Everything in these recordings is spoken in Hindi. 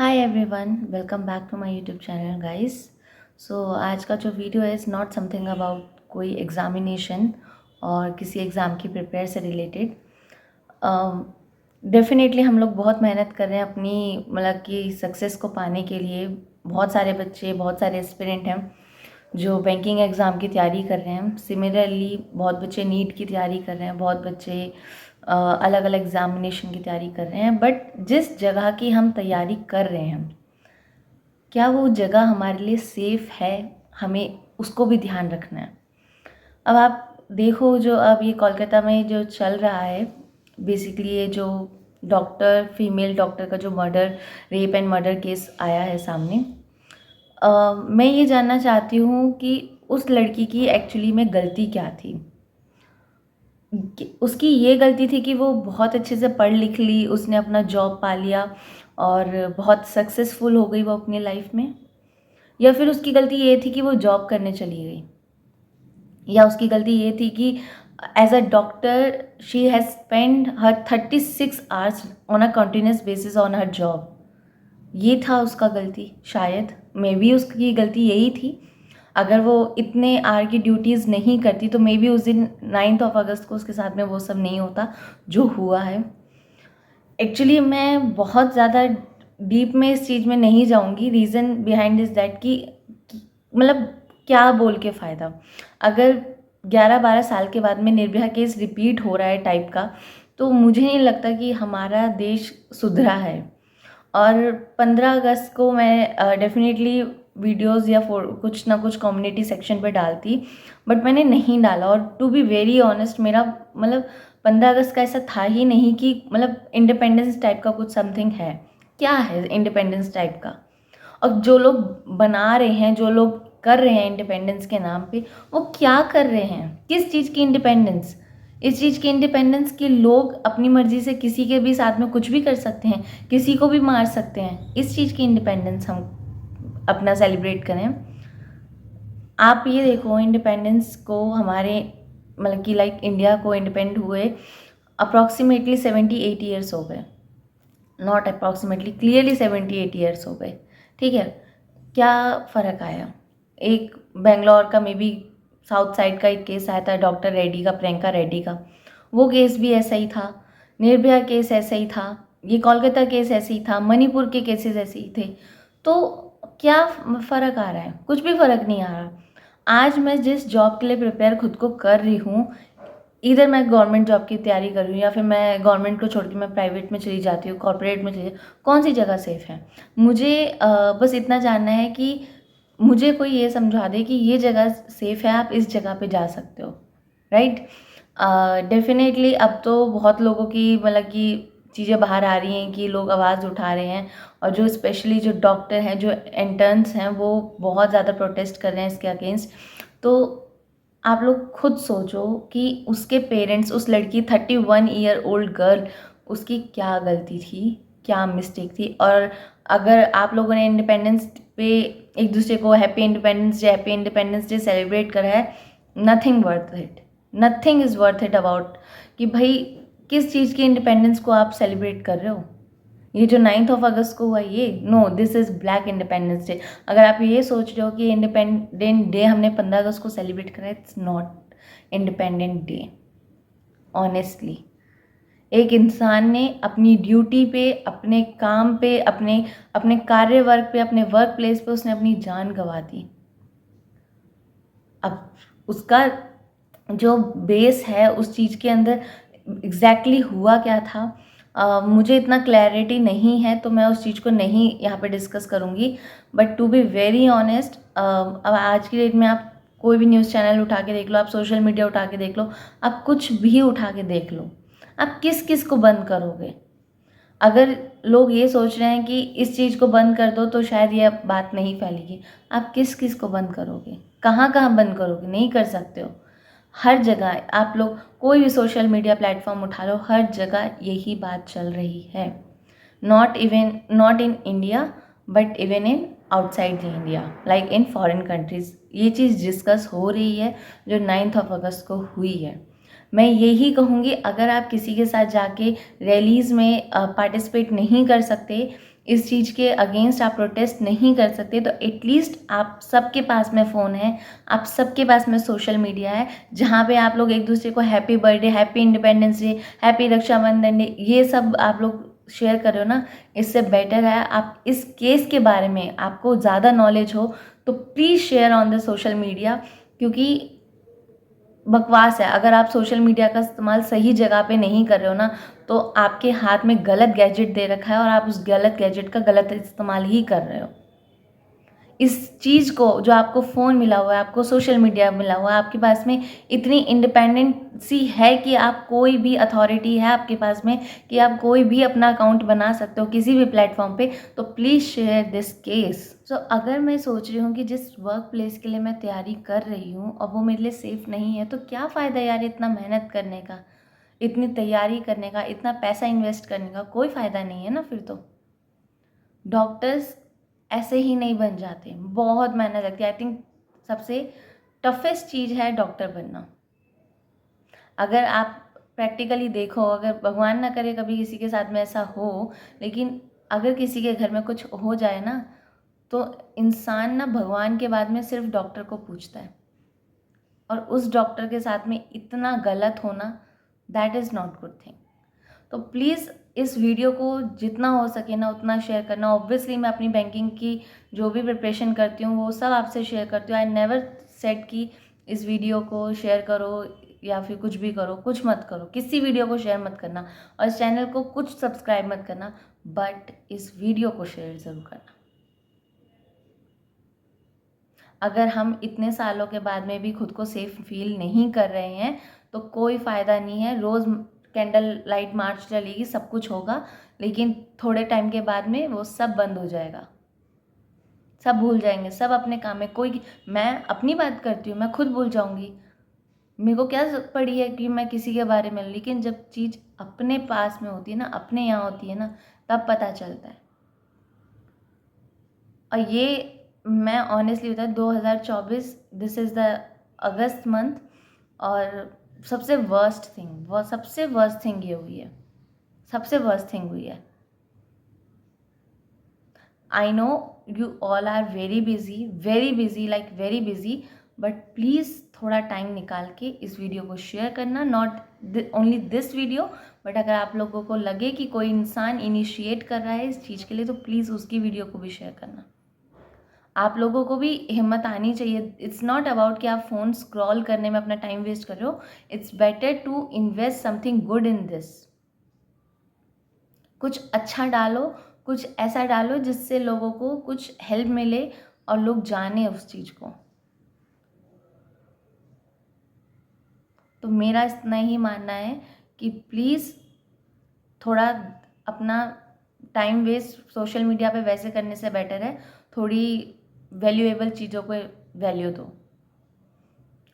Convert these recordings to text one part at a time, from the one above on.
Hi everyone, welcome back to my YouTube channel guys. आज का जो वीडियो है इज़ नॉट समथिंग अबाउट कोई एग्ज़ामिनेशन और किसी एग्ज़ाम की प्रिपेयर से रिलेटेड। डेफिनेटली हम लोग बहुत मेहनत कर रहे हैं अपनी मतलब कि सक्सेस को पाने के लिए। बहुत सारे बच्चे, बहुत सारे एस्पिरेंट हैं जो बैंकिंग एग्ज़ाम की तैयारी कर रहे हैं। सिमिलरली बहुत बच्चे नीट की तैयारी कर रहे हैं, बहुत बच्चे अलग अलग एग्ज़ामिनेशन की तैयारी कर रहे हैं। बट जिस जगह की हम तैयारी कर रहे हैं, क्या वो जगह हमारे लिए सेफ़ है, हमें उसको भी ध्यान रखना है। अब आप देखो, जो अब ये कोलकाता में जो चल रहा है, बेसिकली ये जो फीमेल डॉक्टर का जो रेप एंड मर्डर केस आया है सामने। मैं ये जानना चाहती हूँ कि उस लड़की की एक्चुअली में गलती क्या थी। उसकी ये गलती थी कि वो बहुत अच्छे से पढ़ लिख ली, उसने अपना जॉब पा लिया और बहुत सक्सेसफुल हो गई वो अपनी लाइफ में। या फिर उसकी गलती ये थी कि वो जॉब करने चली गई। या उसकी गलती ये थी कि as a doctor she has spend her 36 hours on a continuous basis on her job. ये था उसका गलती, शायद मे बी उसकी गलती यही थी। अगर वो इतने आवर की ड्यूटीज़ नहीं करती तो मे बी उस दिन 9th ऑफ अगस्त को उसके साथ में वो सब नहीं होता जो हुआ है। एक्चुअली मैं बहुत ज़्यादा डीप में इस चीज़ में नहीं जाऊँगी। रीज़न बिहाइंड इज़ दैट कि मतलब क्या बोल के फ़ायदा। अगर 11-12 साल के बाद में निर्भया केस रिपीट हो रहा है टाइप का, तो मुझे नहीं लगता कि हमारा देश सुधरा है। और 15 अगस्त को मैं डेफ़िनेटली वीडियोज़ या कुछ ना कुछ कम्युनिटी सेक्शन पे डालती, बट मैंने नहीं डाला। और टू बी वेरी ऑनेस्ट, मेरा मतलब 15 अगस्त का ऐसा था ही नहीं कि मतलब इंडिपेंडेंस टाइप का कुछ समथिंग है। क्या है इंडिपेंडेंस टाइप का? और जो लोग बना रहे हैं, जो लोग कर रहे हैं इंडिपेंडेंस के नाम पे, वो क्या कर रहे हैं? किस चीज़ की इंडिपेंडेंस? इस चीज़ की इंडिपेंडेंस कि लोग अपनी मर्ज़ी से किसी के भी साथ में कुछ भी कर सकते हैं, किसी को भी मार सकते हैं। इस चीज़ की इंडिपेंडेंस हम अपना सेलिब्रेट करें। आप ये देखो, इंडिपेंडेंस को हमारे मतलब कि लाइक इंडिया को इंडिपेंडेंट हुए अप्रॉक्सीमेटली 78 ईयर्स हो गए। नॉट अप्रॉक्सीमेटली, क्लियरली 78 ईयर्स हो गए। ठीक है, क्या फ़र्क आया? एक बेंगलोर का मे बी साउथ साइड का एक केस आया था डॉक्टर रेड्डी का, प्रियंका रेड्डी का। वो केस भी ऐसा ही था, निर्भया केस ऐसा ही था, ये कोलकाता केस ऐसे ही था, मणिपुर के केसेस ऐसे ही थे। तो क्या फ़र्क आ रहा है? कुछ भी फ़र्क नहीं आ रहा। आज मैं जिस जॉब के लिए प्रिपेयर खुद को कर रही हूँ, इधर मैं गवर्नमेंट जॉब की तैयारी कर रही हूँ या फिर मैं गवर्नमेंट को छोड़ के मैं प्राइवेट में चली जाती हूँ, कॉर्पोरेट में चली, कौन सी जगह सेफ़ है? मुझे बस इतना जानना है कि मुझे कोई ये समझा दे कि ये जगह सेफ़ है, आप इस जगह पे जा सकते हो, राइट? डेफ़िनेटली अब तो बहुत लोगों की मतलब कि चीज़ें बाहर आ रही हैं कि लोग आवाज़ उठा रहे हैं, और जो स्पेशली जो डॉक्टर हैं, जो इंटर्न्स हैं, वो बहुत ज़्यादा प्रोटेस्ट कर रहे हैं इसके अगेंस्ट। तो आप लोग खुद सोचो कि उसके पेरेंट्स, उस लड़की 31 ईयर ओल्ड गर्ल, उसकी क्या गलती थी, क्या मिस्टेक थी? और अगर आप लोगों ने इंडिपेंडेंस पे एक दूसरे को हैप्पी इंडिपेंडेंस डे सेलिब्रेट करा है, nothing worth it, nothing is worth it about कि भाई किस चीज़ की इंडिपेंडेंस को आप सेलिब्रेट कर रहे हो। ये जो 9th ऑफ अगस्त को हुआ, ये no, this is black independence day. अगर आप ये सोच रहे हो कि इंडिपेंडेंट डे हमने 15 अगस्त को सेलिब्रेट करा है, it's not independent day. Honestly एक इंसान ने अपनी ड्यूटी पे, अपने काम पे, अपने अपने कार्य वर्क पे, अपने वर्क प्लेस पे उसने अपनी जान गंवा दी। अब उसका जो बेस है उस चीज़ के अंदर एग्जैक्टली हुआ क्या था, मुझे इतना क्लैरिटी नहीं है, तो मैं उस चीज़ को नहीं यहाँ पे डिस्कस करूँगी। But to be very honest, अब आज की डेट में आप कोई भी न्यूज़ चैनल उठा के देख लो, आप सोशल मीडिया उठा के देख लो, आप कुछ भी उठा के देख लो, आप किस किस को बंद करोगे? अगर लोग ये सोच रहे हैं कि इस चीज़ को बंद कर दो तो शायद ये बात नहीं फैलेगी, आप किस किस को बंद करोगे? कहाँ कहाँ बंद करोगे? नहीं कर सकते हो। हर जगह आप लोग कोई भी सोशल मीडिया प्लेटफॉर्म उठा लो, हर जगह यही बात चल रही है। Not in India, but even in outside the India, like in foreign countries ये चीज़ डिस्कस हो रही है जो 9th ऑफ अगस्त को हुई है। मैं यही कहूँगी, अगर आप किसी के साथ जाके रैलीज़ में पार्टिसिपेट नहीं कर सकते, इस चीज़ के अगेंस्ट आप प्रोटेस्ट नहीं कर सकते, तो एटलीस्ट आप सबके पास में फ़ोन है, आप सबके पास में सोशल मीडिया है, जहाँ पे आप लोग एक दूसरे को happy birthday, happy independence day, happy Rakshabandhan day, ये सब आप लोग शेयर कर रहे हो ना। इससे बेटर है आप इस केस के बारे में आपको ज़्यादा नॉलेज हो तो please share on the social media, क्योंकि बकवास है। अगर आप सोशल मीडिया का इस्तेमाल सही जगह पे नहीं कर रहे हो ना, तो आपके हाथ में गलत गैजेट दे रखा है और आप उस गलत गैजेट का गलत इस्तेमाल ही कर रहे हो। इस चीज़ को, जो आपको फ़ोन मिला हुआ है, आपको सोशल मीडिया मिला हुआ है, आपके पास में इतनी इंडिपेंडेंसी है कि आप कोई भी अथॉरिटी है आपके पास में कि आप कोई भी अपना अकाउंट बना सकते हो किसी भी प्लेटफॉर्म पे, तो प्लीज़ शेयर दिस केस। सो अगर मैं सोच रही हूँ कि जिस वर्क प्लेस के लिए मैं तैयारी कर रही हूँ और वो मेरे लिए सेफ़ नहीं है, तो क्या फ़ायदा यार इतना मेहनत करने का, इतनी तैयारी करने का, इतना पैसा इन्वेस्ट करने का, कोई फ़ायदा नहीं है ना फिर तो। डॉक्टर्स ऐसे ही नहीं बन जाते, बहुत मेहनत लगती है। आई थिंक सबसे टफेस्ट चीज़ है डॉक्टर बनना। अगर आप प्रैक्टिकली देखो, अगर भगवान ना करे कभी किसी के साथ में ऐसा हो, लेकिन अगर किसी के घर में कुछ हो जाए ना, तो इंसान ना भगवान के बाद में सिर्फ डॉक्टर को पूछता है, और उस डॉक्टर के साथ में इतना गलत होना, that is not good thing. तो प्लीज़ इस वीडियो को जितना हो सके ना उतना शेयर करना। ऑब्वियसली मैं अपनी बैंकिंग की जो भी प्रिपरेशन करती हूँ वो सब आपसे शेयर करती हूँ। आई नेवर सेड कि इस वीडियो को शेयर करो या फिर कुछ भी करो, कुछ मत करो, किसी वीडियो को शेयर मत करना और इस चैनल को कुछ सब्सक्राइब मत करना, बट इस वीडियो को शेयर ज़रूर करना। अगर हम इतने सालों के बाद में भी खुद को सेफ फील नहीं कर रहे हैं तो कोई फ़ायदा नहीं है। रोज़ कैंडल लाइट मार्च चलेगी, सब कुछ होगा, लेकिन थोड़े टाइम के बाद में वो सब बंद हो जाएगा, सब भूल जाएंगे, सब अपने काम में। कोई, मैं अपनी बात करती हूँ, मैं खुद भूल जाऊँगी, मेरे को क्या पड़ी है कि मैं किसी के बारे में, लेकिन जब चीज़ अपने पास में होती है ना, अपने यहाँ होती है ना, तब पता चलता है। और ये मैं ऑनेस्टली बताऊँ, 2024 this is the August month, और सबसे वर्स्ट थिंग, वो सबसे वर्स्ट थिंग ये हुई है, सबसे वर्स्ट थिंग हुई है। I know you all are very busy, like very busy, but please थोड़ा टाइम निकाल के इस वीडियो को शेयर करना। Not only this video, but अगर आप लोगों को लगे कि कोई इंसान इनिशिएट कर रहा है इस चीज़ के लिए, तो प्लीज़ उसकी वीडियो को भी शेयर करना। आप लोगों को भी हिम्मत आनी चाहिए। इट्स नॉट अबाउट कि आप फ़ोन स्क्रॉल करने में अपना टाइम वेस्ट कर रहे हो। It's better to invest something good in this. कुछ अच्छा डालो, कुछ ऐसा डालो जिससे लोगों को कुछ हेल्प मिले और लोग जाने उस चीज़ को। तो मेरा इतना ही मानना है कि प्लीज़ थोड़ा अपना टाइम वेस्ट सोशल मीडिया पे वैसे करने से बेटर है थोड़ी वैल्यूएबल चीज़ों को वैल्यू दो।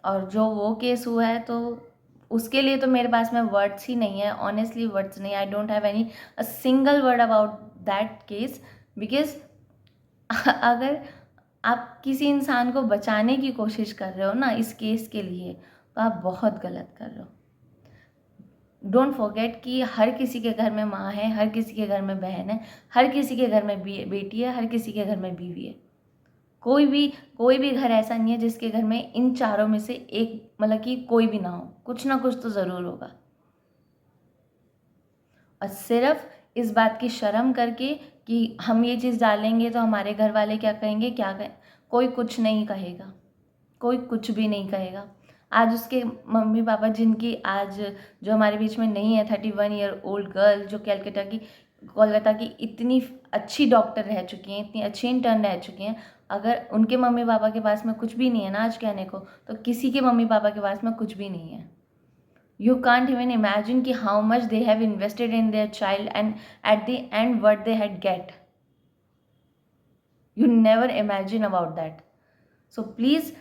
और जो वो केस हुआ है, तो उसके लिए तो मेरे पास में वर्ड्स ही नहीं है, ऑनेस्टली वर्ड्स नहीं। I don't have any a single word about that case, because अगर आप किसी इंसान को बचाने की कोशिश कर रहे हो ना इस केस के लिए, तो आप बहुत गलत कर रहे हो। डोंट फॉरगेट कि हर किसी के घर में माँ है, हर किसी के घर में बहन है, हर किसी के घर में बेटी है, हर किसी के घर में बीवी है। कोई भी घर ऐसा नहीं है जिसके घर में इन चारों में से एक, मतलब कि कोई भी ना हो, कुछ ना कुछ तो ज़रूर होगा। और सिर्फ इस बात की शर्म करके कि हम ये चीज़ डालेंगे तो हमारे घर वाले क्या कहेंगे, क्या कहें, कोई कुछ नहीं कहेगा, कोई कुछ भी नहीं कहेगा। आज उसके मम्मी पापा, जिनकी आज जो हमारे बीच में नहीं है, 31 ईयर ओल्ड गर्ल जो कोलकाता की इतनी अच्छी डॉक्टर रह चुकी हैं, इतनी अच्छी इंटर्न रह चुकी हैं, अगर उनके मम्मी पापा के पास में कुछ भी नहीं है ना आज कहने को, तो किसी के मम्मी पापा के पास में कुछ भी नहीं है। You can't even imagine कि how much they have invested in their child and at the end what they had get. You never imagine about that. So please,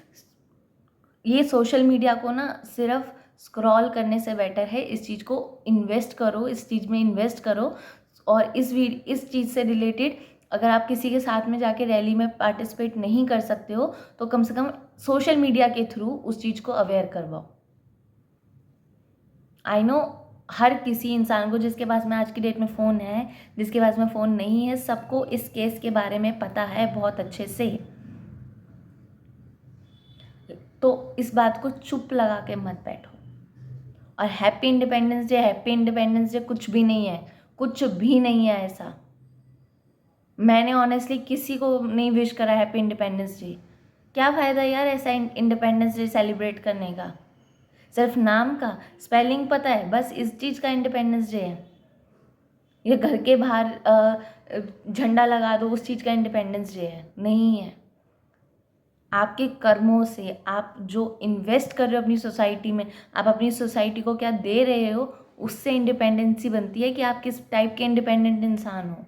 ये सोशल मीडिया को ना सिर्फ स्क्रॉल करने से बेटर है इस चीज़ को इन्वेस्ट करो, इस चीज़ में इन्वेस्ट करो। और इस चीज़ से रिलेटेड अगर आप किसी के साथ में जाके रैली में पार्टिसिपेट नहीं कर सकते हो, तो कम से कम सोशल मीडिया के थ्रू उस चीज़ को अवेयर करवाओ। आई नो हर किसी इंसान को, जिसके पास में आज की डेट में फ़ोन है, जिसके पास में फ़ोन नहीं है, सबको इस केस के बारे में पता है बहुत अच्छे से। तो इस बात को चुप लगा के मत बैठो। और हैप्पी इंडिपेंडेंस डे कुछ भी नहीं है, कुछ भी नहीं है ऐसा। मैंने ऑनेस्टली किसी को नहीं विश करा हैप्पी इंडिपेंडेंस डे। क्या फ़ायदा यार ऐसा इंडिपेंडेंस डे सेलिब्रेट करने का? सिर्फ नाम का स्पेलिंग पता है, बस इस चीज़ का इंडिपेंडेंस डे है। या घर के बाहर झंडा लगा दो, उस चीज़ का इंडिपेंडेंस डे है? नहीं है। आपके कर्मों से आप जो इन्वेस्ट कर रहे हो अपनी सोसाइटी में, आप अपनी सोसाइटी को क्या दे रहे हो, उससे इंडिपेंडेंसी बनती है कि आप किस टाइप के इंडिपेंडेंट इंसान हो।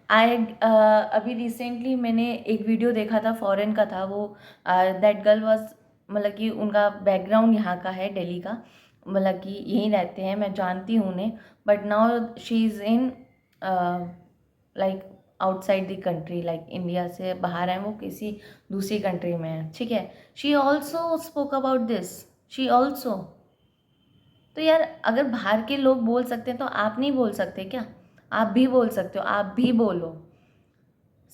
अभी रिसेंटली मैंने एक वीडियो देखा था, फॉरेन का था वो। दैट गर्ल वाज, मतलब कि उनका बैकग्राउंड यहाँ का है, दिल्ली का, मतलब कि यहीं रहते हैं, मैं जानती हूँ उन्हें। But now she is in like outside the country, like India से बाहर हैं वो, किसी दूसरी कंट्री में है, ठीक है। She also spoke about this, she also. तो यार अगर बाहर के लोग बोल सकते हैं तो आप नहीं बोल सकते क्या? आप भी बोल सकते हो, आप भी बोलो।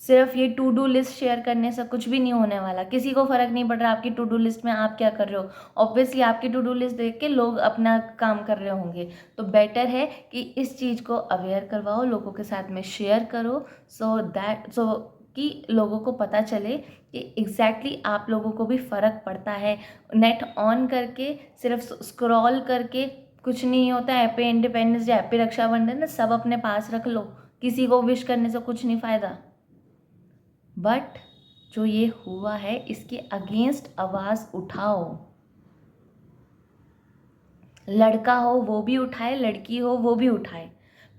सिर्फ ये टू डू लिस्ट शेयर करने से कुछ भी नहीं होने वाला। किसी को फ़र्क नहीं पड़ रहा आपकी टू डू लिस्ट में आप क्या कर रहे हो। ऑब्वियसली आपकी टू डू लिस्ट देख के लोग अपना काम कर रहे होंगे। तो बेटर है कि इस चीज़ को अवेयर करवाओ, लोगों के साथ में शेयर करो, सो कि लोगों को पता चले कि एग्जैक्टली आप लोगों को भी फ़र्क पड़ता है। नेट ऑन करके सिर्फ स्क्रॉल करके कुछ नहीं होता। Happy independence day, happy Rakshabandhan सब अपने पास रख लो, किसी को विश करने से कुछ नहीं फ़ायदा। बट जो ये हुआ है इसके अगेंस्ट आवाज़ उठाओ। लड़का हो वो भी उठाए, लड़की हो वो भी उठाए।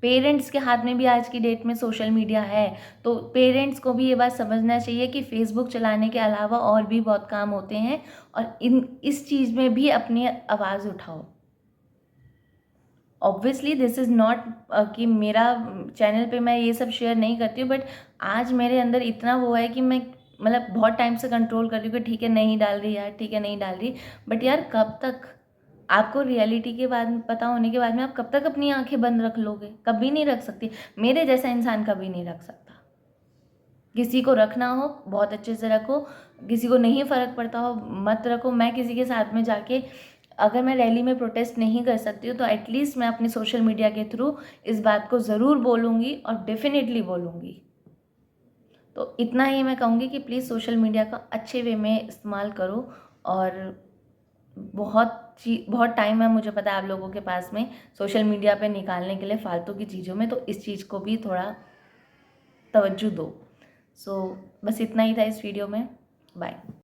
पेरेंट्स के हाथ में भी आज की डेट में सोशल मीडिया है, तो पेरेंट्स को भी ये बात समझना चाहिए कि फेसबुक चलाने के अलावा और भी बहुत काम होते हैं, और इस चीज़ में भी अपनी आवाज़ उठाओ। ऑब्वियसली दिस इज़ नॉट कि मेरा चैनल पे मैं ये सब शेयर नहीं करती हूँ, बट आज मेरे अंदर इतना वो है कि मैं मतलब बहुत टाइम से कंट्रोल कर रही हूँ कि ठीक है नहीं डाल रही यार, ठीक है नहीं डाल रही। बट यार कब तक? आपको रियलिटी के बाद पता होने के बाद में आप कब तक अपनी आंखें बंद रख लोगे? कभी नहीं रख सकती। मेरे जैसा इंसान कभी नहीं रख सकता। किसी को रखना हो बहुत अच्छे से रखो, किसी को नहीं फ़र्क पड़ता हो मत रखो। मैं किसी के साथ में जाके अगर मैं रैली में प्रोटेस्ट नहीं कर सकती हूँ तो एटलीस्ट मैं अपने सोशल मीडिया के थ्रू इस बात को ज़रूर बोलूँगी, और डेफिनेटली बोलूँगी। तो इतना ही मैं कहूँगी कि प्लीज़ सोशल मीडिया का अच्छे वे में इस्तेमाल करो। और बहुत टाइम है, मुझे पता है आप लोगों के पास में सोशल मीडिया पे निकालने के लिए फालतू की चीज़ों में, तो इस चीज़ को भी थोड़ा तवज्जो दो। बस इतना ही था इस वीडियो में। बाय।